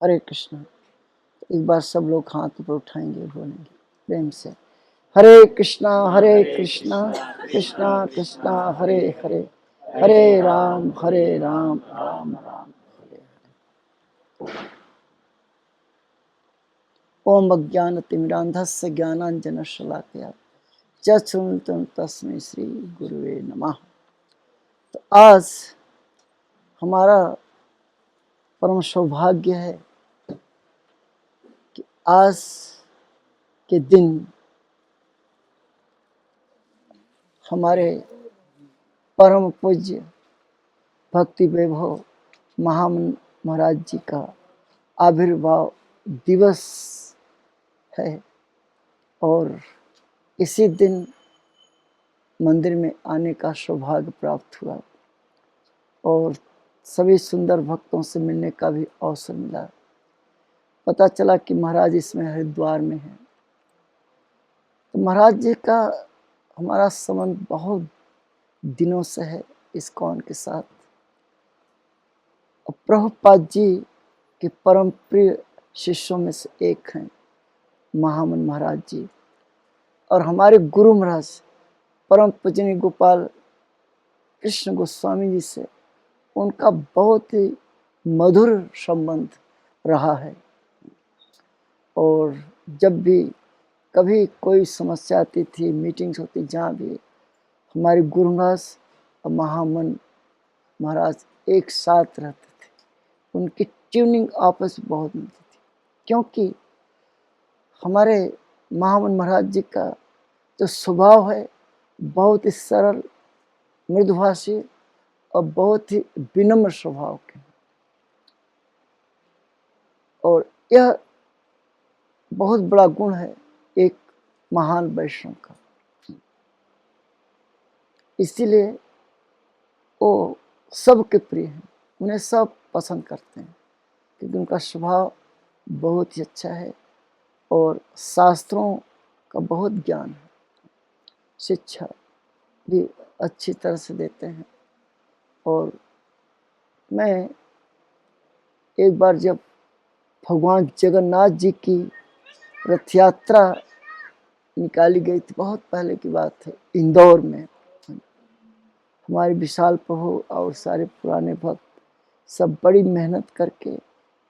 हरे कृष्ण। एक बार सब लोग हाथ ऊपर उठाएंगे, बोलेंगे प्रेम से, हरे कृष्णा कृष्णा कृष्णा हरे हरे, हरे राम राम राम हरे। ओम अज्ञानतिमिरान्धस्य ज्ञानाञ्जनशलाकया चक्षुरुन्मिलितं तस्मै श्री गुरुवे नमः। तो आज हमारा परम सौभाग्य है कि आज के दिन हमारे परम पूज्य भक्ति वैभव महामन महाराज जी का आविर्भाव दिवस है और इसी दिन मंदिर में आने का सौभाग्य प्राप्त हुआ और सभी सुंदर भक्तों से मिलने का भी अवसर मिला। पता चला कि महाराज इसमें हरिद्वार में हैं। तो महाराज जी का हमारा संबंध बहुत दिनों से है इस्कॉन के साथ। और प्रभुपाद जी के परम प्रिय शिष्यों में से एक हैं महामन महाराज जी, और हमारे गुरु महाराज परम पूजनीय गोपाल कृष्ण गोस्वामी जी से उनका बहुत ही मधुर संबंध रहा है। और जब भी कभी कोई समस्या आती थी, मीटिंग्स होती, जहाँ भी हमारे गुरु महाराज और महामन महाराज एक साथ रहते थे। उनकी ट्यूनिंग आपस में बहुत मिलती थी, क्योंकि हमारे महामन महाराज जी का जो स्वभाव है बहुत ही सरल, मृदुभाषी और बहुत ही विनम्र स्वभाव के, और यह बहुत बड़ा गुण है एक महान वैष्णव का। इसीलिए वो सबके प्रिय हैं, उन्हें सब पसंद करते हैं, क्योंकि उनका स्वभाव बहुत ही अच्छा है और शास्त्रों का बहुत ज्ञान है, शिक्षा भी अच्छी तरह से देते हैं। और मैं एक बार जब भगवान जगन्नाथ जी की रथ यात्रा निकाली गई थी, बहुत पहले की बात है, इंदौर में, हमारे विशाल प्रभु और सारे पुराने भक्त सब बड़ी मेहनत करके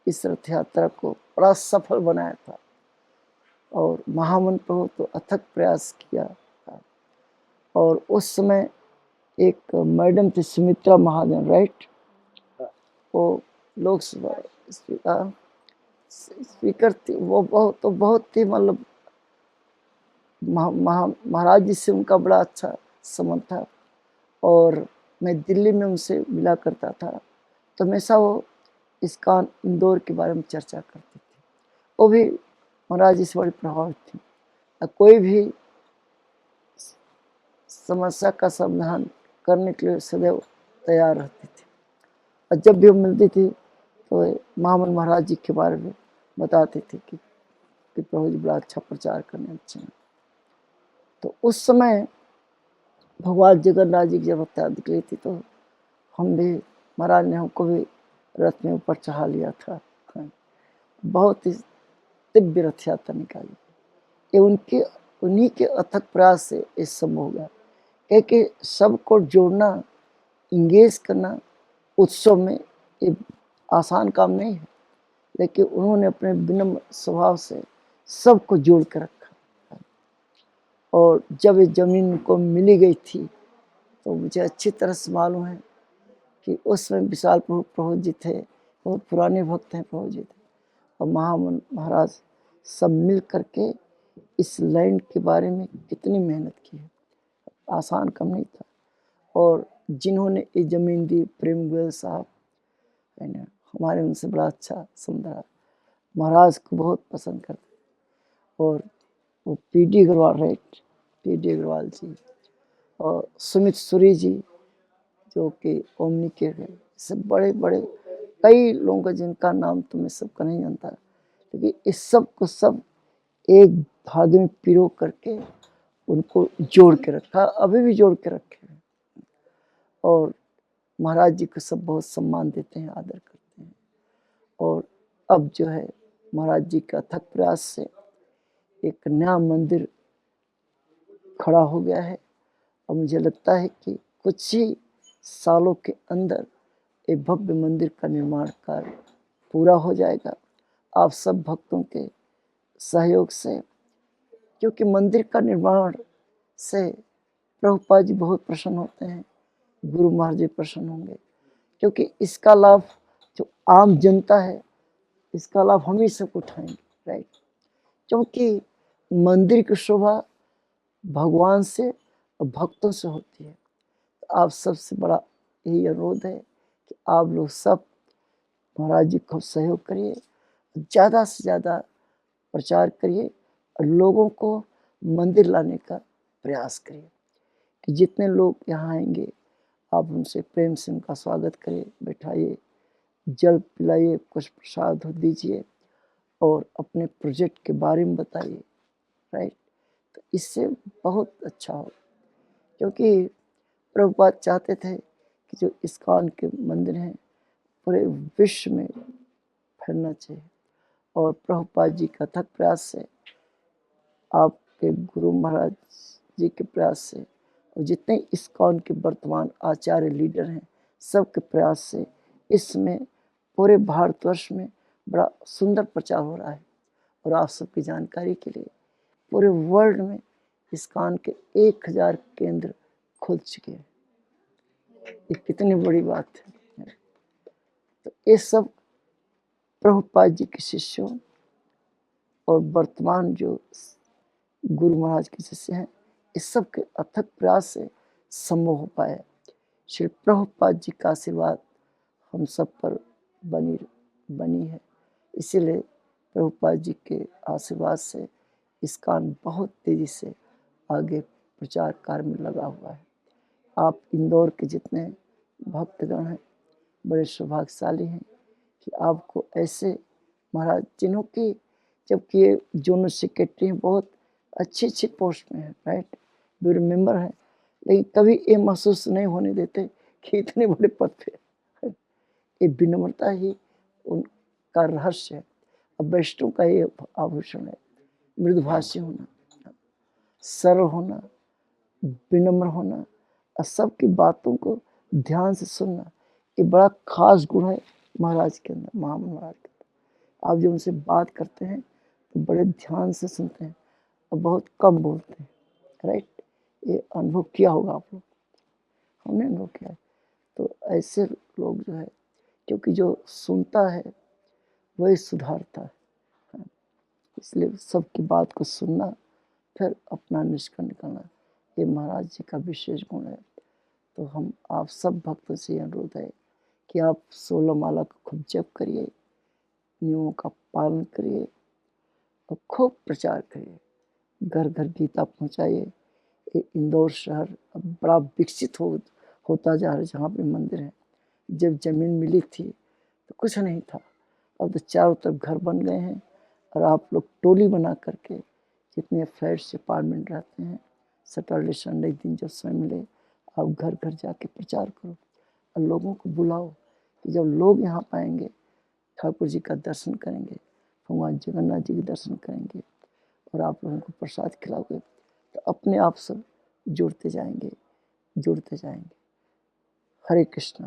इस रथ यात्रा को बड़ा सफल बनाया था। और महामन प्रभु तो अथक प्रयास किया था। और उस समय एक मैडम थी सुमित्रा महाजन, राइट, वो लोकसभा स्पीकर थी। वो बहुत ही मतलब महाराज जी से उनका बड़ा अच्छा संबंध था। और मैं दिल्ली में उनसे मिला करता था, तो हमेशा वो इस्कॉन इंदौर के बारे में चर्चा करती थी। वो भी महाराज जी से बड़ी प्रभावित थी, कोई भी समस्या का समाधान करने के लिए सदैव तैयार रहती थी। और जब भी वो मिलती थी तो महामन महाराज जी के बारे में बताती थी कि प्रभु जी बड़ा अच्छा प्रचार करने अच्छे हैं। तो उस समय भगवान जगन्नाथ जी की जब हत्या निकली थी, तो हम भी, महाराज ने हमको भी रथ में ऊपर चढ़ा लिया था। बहुत ही दिव्य रथ यात्रा निकाली। ये उन्हीं के अथक प्रयास से ये संभव हो गया, क्योंकि सबको जोड़ना, इंगेज करना उत्सव में ये आसान काम नहीं है, लेकिन उन्होंने अपने विनम्र स्वभाव से सबको जोड़ कर रखा। और जब ये जमीन को मिली गई थी, तो मुझे अच्छी तरह से मालूम है कि उसमें विशाल प्रभु जी थे, बहुत पुराने भक्त हैं प्रभु जी थे, और महामन महाराज सब मिल करके इस लैंड के बारे में कितनी मेहनत की है, आसान काम नहीं था। और जिन्होंने ये ज़मीन दी, प्रेम गोयल साहब है ना, हमारे उनसे बड़ा अच्छा संबंध, महाराज को बहुत पसंद करते। और वो P D Agarwal, right, P D Agarwal ji, और सुमित सूरी जी जो कि ओमनी के हैं, सब बड़े बड़े कई लोगों का जिनका नाम तो मैं सबका नहीं जानता, लेकिन इस सब को सब एक धागे में पिरो करके उनको जोड़ के रखा, अभी भी जोड़ के रखे हैं। और महाराज जी को सब बहुत सम्मान देते हैं, आदर करते हैं। और अब जो है महाराज जी के अथक प्रयास से एक नया मंदिर खड़ा हो गया है और मुझे लगता है कि कुछ ही सालों के अंदर एक भव्य मंदिर का निर्माण कार्य पूरा हो जाएगा आप सब भक्तों के सहयोग से, क्योंकि मंदिर का निर्माण से प्रभुपाद जी बहुत प्रसन्न होते हैं, गुरु महाराज जी प्रसन्न होंगे, क्योंकि इसका लाभ जो आम जनता है इसका लाभ हम ही सब उठाएंगे, राइट। क्योंकि मंदिर की शोभा भगवान से और भक्तों से होती है। तो आप सबसे बड़ा यही अनुरोध है कि आप लोग सब महाराज जी को सहयोग करिए, ज़्यादा से ज़्यादा प्रचार करिए और लोगों को मंदिर लाने का प्रयास करिए कि जितने लोग यहाँ आएंगे आप उनसे प्रेम से उनका स्वागत करिए, बैठाइए, जल पिलाइए, कुछ प्रसाद दीजिए और अपने प्रोजेक्ट के बारे में बताइए, राइट। तो इससे बहुत अच्छा हो, क्योंकि प्रभुपाद चाहते थे कि जो इस्कॉन के मंदिर हैं पूरे विश्व में फैलना चाहिए और प्रभुपाद जी का अथक प्रयास से, आपके गुरु महाराज जी के प्रयास से और जितने इस्कॉन के वर्तमान आचार्य लीडर हैं सबके प्रयास से इसमें पूरे भारतवर्ष में बड़ा सुंदर प्रचार हो रहा है। और आप सबकी जानकारी के लिए पूरे वर्ल्ड में इस्कॉन के 1000 केंद्र खुल चुके हैं। ये कितनी बड़ी बात है। तो ये सब प्रभुपाद जी के शिष्यों और वर्तमान जो गुरु महाराज के शिष्य हैं इस सब के अथक प्रयास से संभव हो पाया। श्री प्रभुपाद जी का आशीर्वाद हम सब पर बनी है, इसीलिए प्रभुपाद जी के आशीर्वाद से इस्कॉन बहुत तेजी से आगे प्रचार कार्य में लगा हुआ है। आप इंदौर के जितने भक्तगण हैं बड़े सौभाग्यशाली हैं कि आपको ऐसे महाराज जिन्हों की, जबकि ये जोनल सेक्रेटरी हैं, बहुत अच्छी पोस्ट में है, राइट, ब्यूरो मेंबर हैं, लेकिन कभी ये महसूस नहीं होने देते कि इतने बड़े पद पे है। ये विनम्रता ही उनका रहस्य है। अब वैष्णव का ये आभूषण है, मृदुभाषी होना, सरल होना, विनम्र होना और सबकी बातों को ध्यान से सुनना, ये बड़ा खास गुण है महाराज के अंदर, महामन महाराज के अंदर। आप जब उनसे बात करते हैं तो बड़े ध्यान से सुनते हैं और बहुत कम बोलते हैं, राइट। ये अनुभव किया होगा आप लोग, हमने अनुभव किया है। तो ऐसे लोग जो है, क्योंकि जो सुनता है वही सुधारता है, इसलिए सबकी बात को सुनना फिर अपना निष्कर्ष निकालना, ये महाराज जी का विशेष गुण है। तो हम आप सब भक्तों से अनुरोध है कि आप 16 माला को खूब जप करिए, नियमों का पालन करिए और खूब प्रचार करिए, घर घर गीता पहुंचाइए। ये इंदौर शहर अब बड़ा विकसित होता जा रहा है, जहाँ पे मंदिर है। जब जमीन मिली थी तो कुछ नहीं था, अब तो चारों तरफ घर बन गए हैं और आप लोग टोली बना करके जितने फ्लैट्स अपार्टमेंट रहते हैं, सैटरडे संडे दिन जब समय मिले आप घर घर जाके प्रचार करो और लोगों को बुलाओ कि जब लोग यहाँ पाएंगे ठाकुर जी का दर्शन करेंगे, भगवान जगन्नाथ जी के दर्शन करेंगे और आप लोगों को प्रसाद खिलाओगे तो अपने आप सब जुड़ते जाएंगे। हरे कृष्णा।